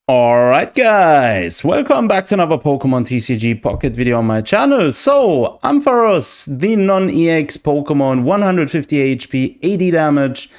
Alright guys, welcome back to another Pokemon TCG Pocket video on my channel. So, Ampharos, the non-EX Pokemon, 150 HP, 80 damage,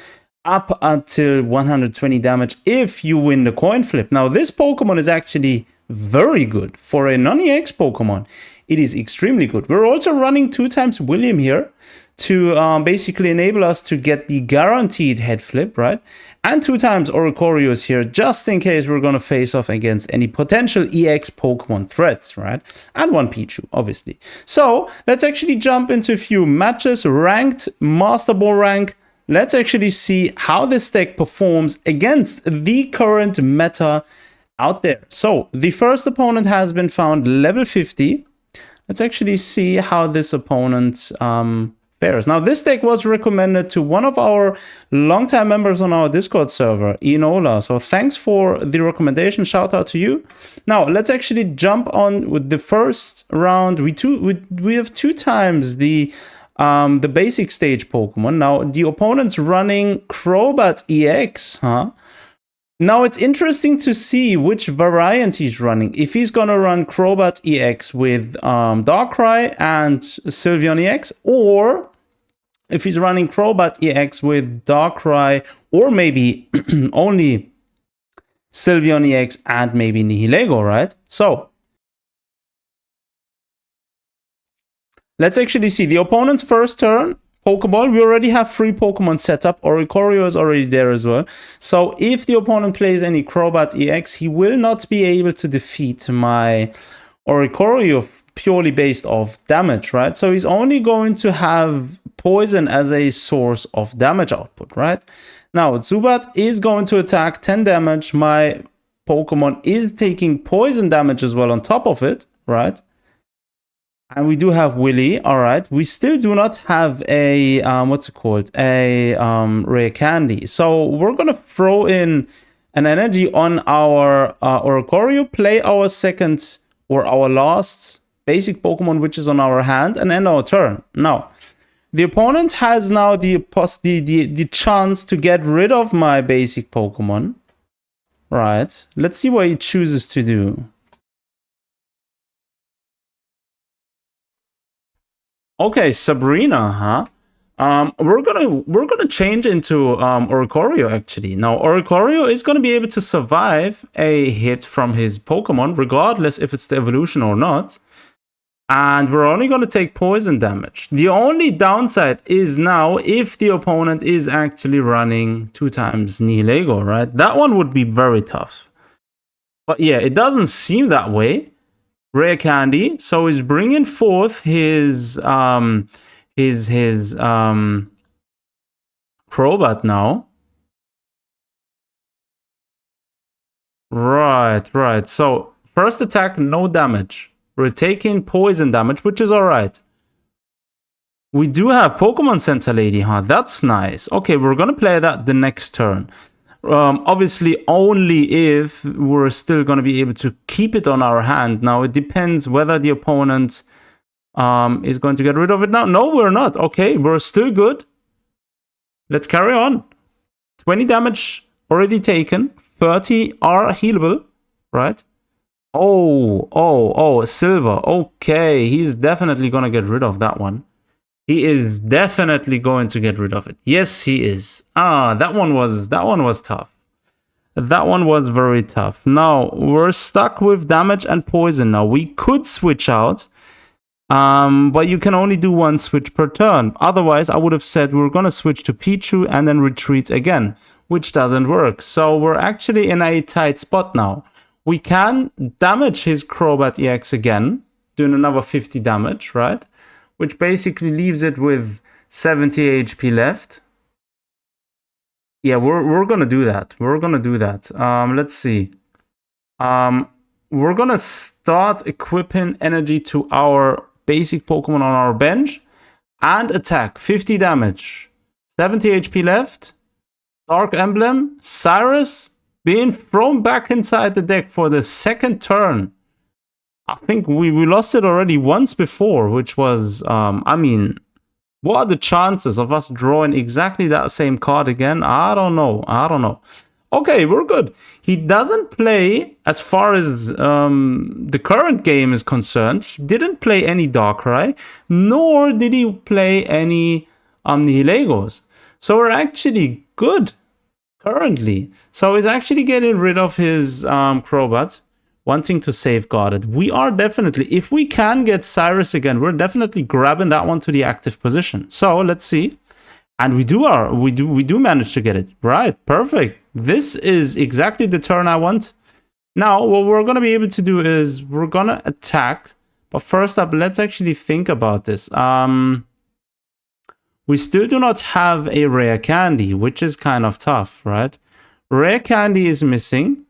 up until 120 damage if you win the coin flip. Now this Pokemon is actually very good for a non-EX Pokemon. It is extremely good. We're also running 2x William here to basically enable us to get the guaranteed head flip, right? And 2x Oricorios here, just in case we're going to face off against any potential EX Pokemon threats, right? And one Pichu, obviously. So let's actually jump into a few matches, ranked, Master Ball rank. Let's actually see how this deck performs against the current meta out there. So the first opponent has been found level 50. Let's actually see how this opponent fares. Now, this deck was recommended to one of our longtime members on our Discord server, Enola. So thanks for the recommendation. Shout out to you. Now, let's actually jump on with the first round. We have 2x the basic stage Pokemon. Now, the opponent's running Crobat EX, huh? Now, it's interesting to see which variant he's running. If he's going to run Crobat EX with Darkrai and Sylveon EX, or if he's running Crobat EX with Darkrai, or maybe only Sylveon EX and maybe Nihilego, right? So, let's actually see the opponent's first turn. Pokeball, we already have 3 Pokemon set up. Oricorio is already there as well. So if the opponent plays any Crobat EX, he will not be able to defeat my Oricorio purely based off damage, right? So he's only going to have poison as a source of damage output, right? Now, Zubat is going to attack 10 damage. My Pokemon is taking poison damage as well on top of it, right? And we do have Willy, all right. We still do not have a, what's it called? A rare candy. So we're going to throw in an energy on our Oricorio, play our second or our last basic Pokemon, which is on our hand, and end our turn. Now, the opponent has now the chance to get rid of my basic Pokemon. Right. Let's see what he chooses to do. Okay, Sabrina, huh? We're gonna change into Oricorio actually. Now Oricorio is gonna be able to survive a hit from his Pokemon, regardless if it's the evolution or not. And we're only gonna take poison damage. The only downside is now if the opponent is actually running 2x Nihilego, right? That one would be very tough. But yeah, it doesn't seem that way. Rare candy, so he's bringing forth his Crobat now. Right. So first attack, no damage. We're taking poison damage, which is all right. We do have Pokemon Center Lady, huh? That's nice. Okay, we're gonna play that the next turn. Obviously only if we're still going to be able to keep it on our hand. Now it depends whether the opponent is going to get rid of it now. No, we're not. Okay, we're still good. Let's carry on. 20 damage already taken. 30 are healable, right? Oh, Silver. Okay, he's definitely going to get rid of that one. He is definitely going to get rid of it. Yes, he is. That one was tough. That one was very tough. Now, we're stuck with damage and poison now. We could switch out, but you can only do one switch per turn. Otherwise, I would have said we're going to switch to Pichu and then retreat again, which doesn't work. So we're actually in a tight spot now. We can damage his Crobat EX again, doing another 50 damage, right? Which basically leaves it with 70 HP left. Yeah, we're gonna do that. Let's see. We're gonna start equipping energy to our basic Pokemon on our bench and attack. 50 damage. 70 HP left. Dark Emblem. Cyrus being thrown back inside the deck for the second turn. I think we lost it already once before, which was, I mean, what are the chances of us drawing exactly that same card again? I don't know. Okay, we're good. He doesn't play, as far as the current game is concerned, he didn't play any Darkrai, nor did he play any Nihilagos. So we're actually good currently. So he's actually getting rid of his Crobat, wanting to safeguard it. We are definitely, if we can get Cyrus again, we're definitely grabbing that one to the active position. So let's see. And we do manage to get it. Right, perfect. This is exactly the turn I want. Now, what we're going to be able to do is we're going to attack. But first up, let's actually think about this. We still do not have a rare candy, which is kind of tough, right? Rare candy is missing.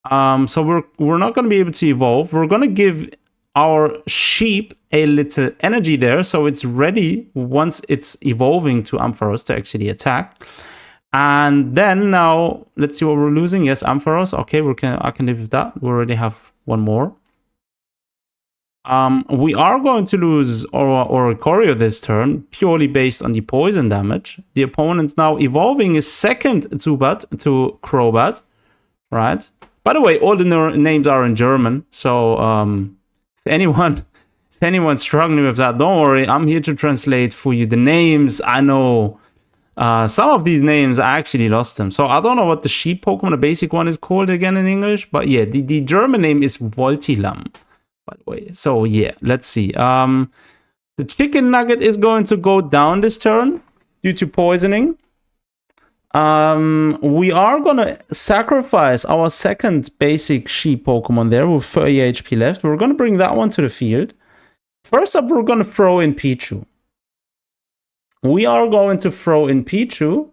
So we're not going to be able to evolve. We're going to give our sheep a little energy there, so it's ready once it's evolving to Ampharos to actually attack. And then now, let's see what we're losing. Yes, Ampharos. Okay, I can live with that. We already have one more. We are going to lose Oricorio this turn, purely based on the poison damage. The opponent's now evolving his second Zubat to Crobat, right? By the way, all the names are in German, so if anyone's struggling with that, don't worry. I'm here to translate for you the names. I know some of these names, I actually lost them. So I don't know what the sheep Pokemon, the basic one, is called again in English. But yeah, the German name is Voltilam, by the way. So yeah, let's see. The chicken nugget is going to go down this turn due to poisoning. We are going to sacrifice our second basic sheep Pokemon there with 30 HP left. We're going to bring that one to the field. First up, we're going to throw in Pichu. We are going to throw in Pichu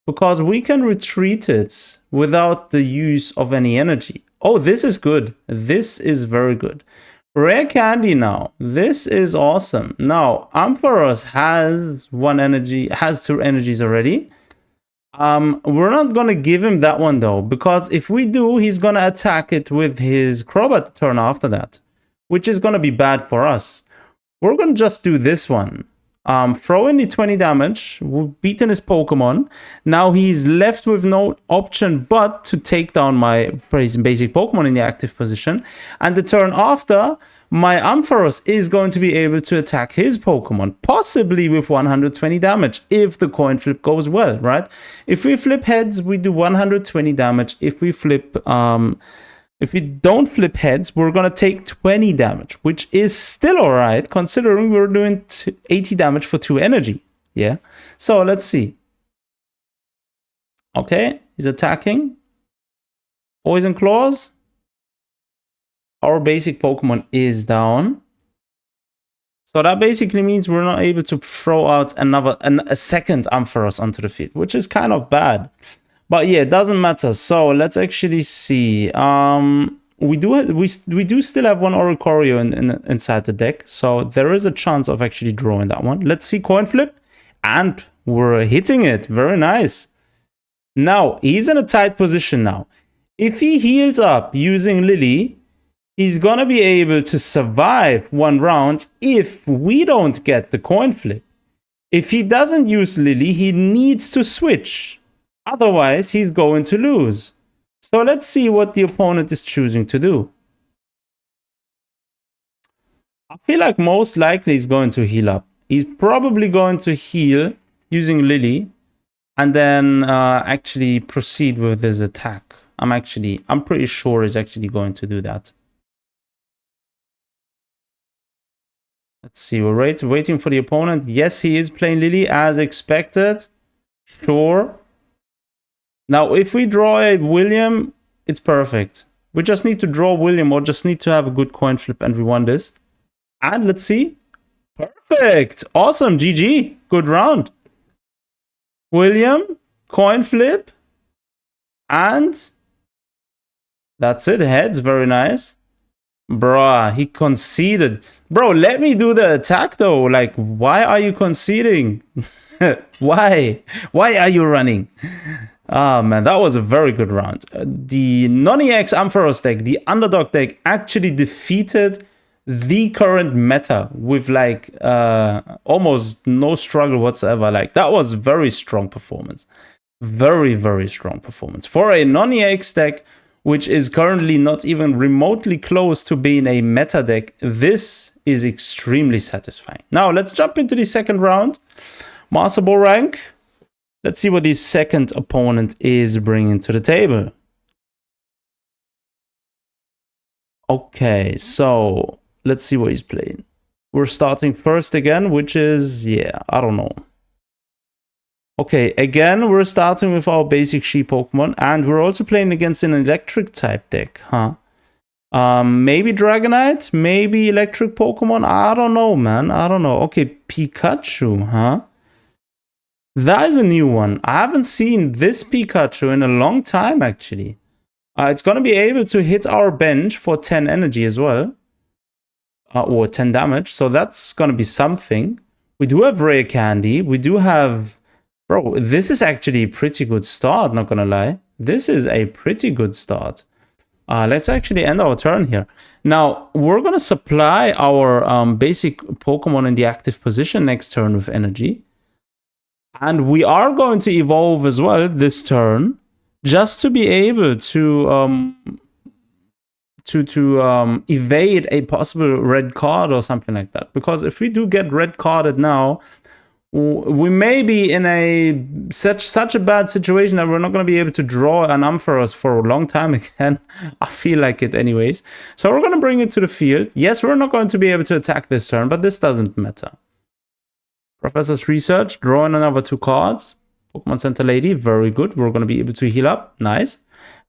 because we can retreat it without the use of any energy. Oh, this is good. This is very good. Rare candy now. This is awesome. Now, Ampharos has has 2 energies already. We're not gonna give him that one though, because if we do, he's gonna attack it with his Crobat turn after that, which is gonna be bad for us. We're gonna just do this one. Throw in the 20 damage, we've beaten his Pokemon. Now he's left with no option but to take down my basic Pokemon in the active position. And the turn after, my Ampharos is going to be able to attack his Pokemon, possibly with 120 damage, if the coin flip goes well, right? If we flip heads, we do 120 damage. If we don't flip heads, we're going to take 20 damage, which is still all right, considering we're doing 80 damage for 2 energy. Yeah. So let's see. Okay. He's attacking. Poison Claws. Our basic Pokemon is down. So that basically means we're not able to throw out a second Ampharos onto the field, which is kind of bad. But yeah, it doesn't matter. So let's actually see. We do still have one Oricorio inside the deck, so there is a chance of actually drawing that one. Let's see, coin flip, and we're hitting it. Very nice. Now he's in a tight position now. If he heals up using Lily, he's gonna be able to survive one round if we don't get the coin flip. If he doesn't use Lily, he needs to switch. Otherwise, he's going to lose. So let's see what the opponent is choosing to do. I feel like most likely he's going to heal up. He's probably going to heal using Lily and then actually proceed with his attack. I'm pretty sure he's actually going to do that. Let's see, we're waiting for the opponent. Yes, he is playing Lily as expected. Sure. Now, if we draw a William, it's perfect. We just need to draw William or just need to have a good coin flip and we won this. And let's see. Perfect. Awesome. GG. Good round. William, coin flip. And that's it. Heads. Very nice. Bruh, he conceded. Bro, let me do the attack though. Like, why are you conceding? Why? Why are you running? Ah, man, that was a very good round. The non-EX Ampharos deck, the underdog deck, actually defeated the current meta with like almost no struggle whatsoever. Like, that was very strong performance. Very, very strong performance. For a non-EX deck, which is currently not even remotely close to being a meta deck, this is extremely satisfying. Now, let's jump into the second round. Master Ball rank. Let's see what the second opponent is bringing to the table. Okay, so let's see what he's playing. We're starting first again, which is, yeah, I don't know. Okay, again, we're starting with our basic She Pokemon, and we're also playing against an electric type deck, huh? Maybe Dragonite, maybe electric Pokemon. I don't know, man. I don't know. Okay, Pikachu, huh? That is a new one. I haven't seen this Pikachu in a long time, actually. It's going to be able to hit our bench for 10 energy as well. Or 10 damage. So that's going to be something. We do have Rare Candy. We do have... Bro, this is actually a pretty good start, not going to lie. This is a pretty good start. Let's actually end our turn here. Now, we're going to supply our basic Pokemon in the active position next turn with energy. And we are going to evolve as well this turn, just to be able to evade a possible red card or something like that. Because if we do get red carded now, we may be in such a bad situation that we're not going to be able to draw an Ampharos for a long time again. I feel like it anyways. So we're going to bring it to the field. Yes, we're not going to be able to attack this turn, but this doesn't matter. Professor's Research, drawing another 2 cards. Pokemon Center Lady, very good. We're going to be able to heal up. Nice.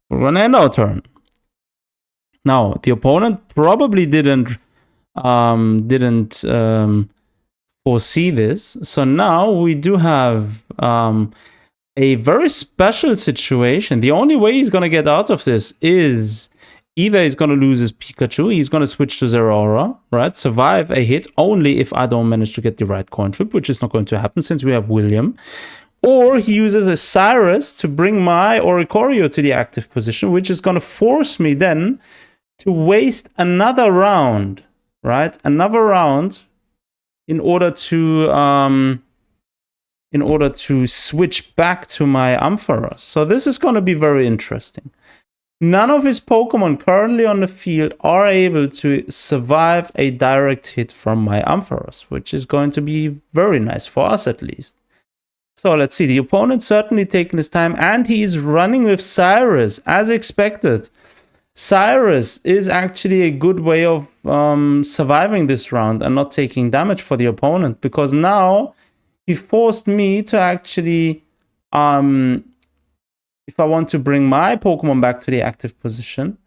We're going to end our turn. Now, the opponent probably didn't foresee this. So now we do have a very special situation. The only way he's going to get out of this is either he's going to lose his Pikachu, he's going to switch to Zeraora, right? Survive a hit only if I don't manage to get the right coin flip, which is not going to happen since we have William. Or he uses a Cyrus to bring my Oricorio to the active position, which is going to force me then to waste another round, right? Another round in order to switch back to my Ampharos. So this is going to be very interesting. None of his Pokemon currently on the field are able to survive a direct hit from my Ampharos, which is going to be very nice for us at least. So let's see, the opponent certainly taking his time, and he is running with Cyrus as expected. Cyrus is actually a good way of surviving this round and not taking damage for the opponent, because now he forced me to actually, if I want to bring my Pokemon back to the active position,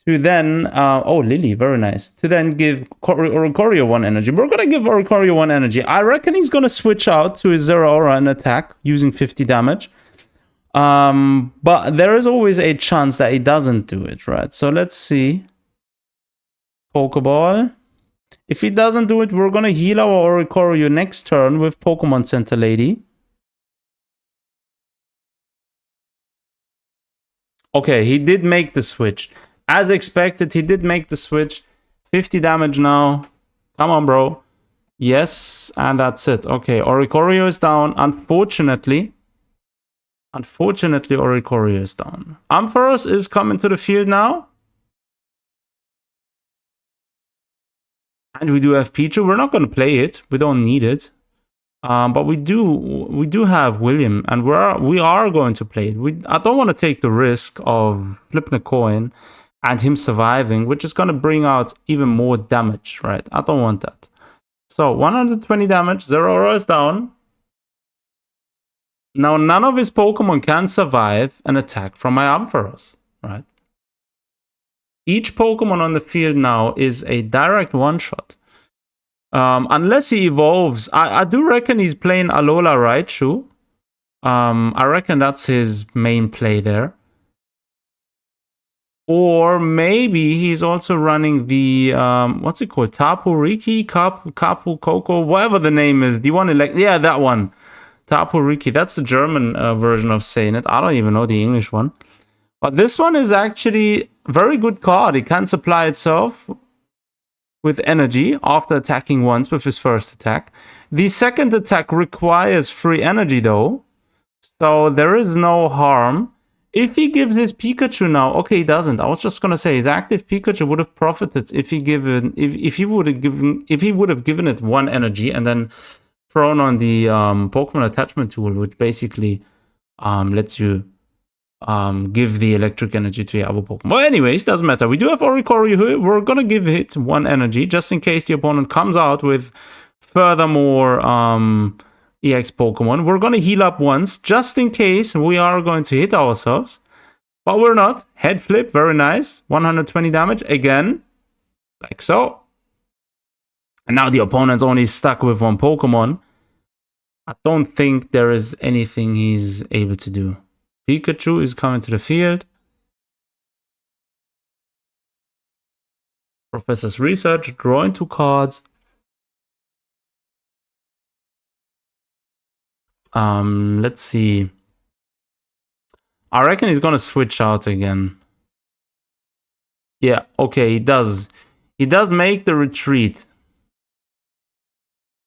to then, oh, Lily, very nice, to then give Oricorio 1 energy. We're going to give Oricorio 1 energy. I reckon he's going to switch out to his Zeraora and attack using 50 damage. But there is always a chance that he doesn't do it, right? So let's see. Pokeball. If he doesn't do it, we're going to heal our Oricorio next turn with Pokemon Center Lady. Okay, he did make the switch. As expected, he did make the switch. 50 damage now. Come on, bro. Yes, and that's it. Okay, Oricorio is down. Unfortunately, Oricorio is down. Ampharos is coming to the field now. And we do have Pichu. We're not going to play it. We don't need it. But we do have William, and we are going to play it. I don't want to take the risk of flipping a coin and him surviving, which is going to bring out even more damage, right? I don't want that. So 120 damage. Zeraora is down. Now, none of his Pokemon can survive an attack from my Ampharos, right? Each Pokemon on the field now is a direct one-shot. Unless he evolves. I do reckon he's playing Alola Raichu. I reckon that's his main play there. Or maybe he's also running the, what's it called? Tapu Riki? Kapu Koko? Whatever the name is. The one, yeah, that one. Tapu Riki. That's the German version of saying it. I don't even know the English one. But this one is actually a very good card. It can supply itself with energy after attacking once with his first attack. The second attack requires free energy though. So there is no harm. If he gives his Pikachu now, okay, he doesn't. I was just gonna say his active Pikachu would have profited if he would have given it 1 energy and then thrown on the Pokemon attachment tool, which basically lets you give the electric energy to your other Pokemon. Well, anyways, doesn't matter. We do have Oricori here. We're gonna give it 1 energy just in case the opponent comes out with furthermore EX Pokemon. We're gonna heal up once just in case we are going to hit ourselves, but we're not. Head flip, very nice. 120 damage again, like so. And now the opponent's only stuck with 1 Pokemon. I don't think there is anything he's able to do. Pikachu is coming to the field. Professor's Research, drawing 2 cards. Let's see. I reckon he's gonna switch out again. Yeah, okay, he does. He does make the retreat.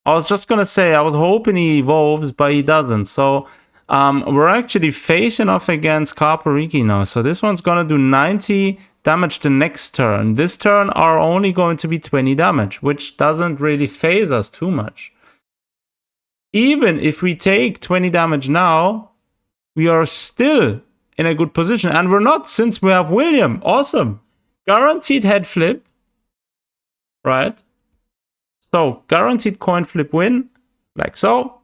I was just gonna say, I was hoping he evolves, but he doesn't. So we're actually facing off against Carpariki now. So this one's gonna do 90 damage the next turn. This turn are only going to be 20 damage, which doesn't really phase us too much. Even if we take 20 damage now, we are still in a good position. And we're not, since we have William. Awesome. Guaranteed head flip. Right? So, guaranteed coin flip win. Like so.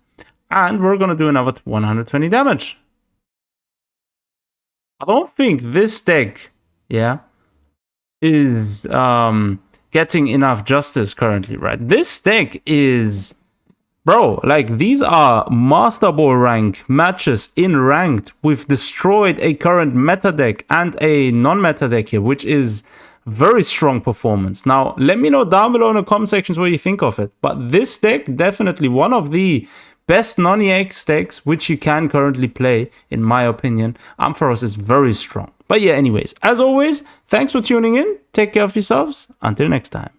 And we're going to do another 120 damage. I don't think this deck, yeah, is getting enough justice currently, right? This deck is... Bro, like, these are Master Ball rank matches in ranked. We've destroyed a current meta deck and a non-meta deck here, which is very strong performance. Now, let me know down below in the comment sections what you think of it. But this deck, definitely one of the best non-EX decks which you can currently play, in my opinion. Ampharos is very strong. But yeah, anyways, as always, thanks for tuning in. Take care of yourselves. Until next time.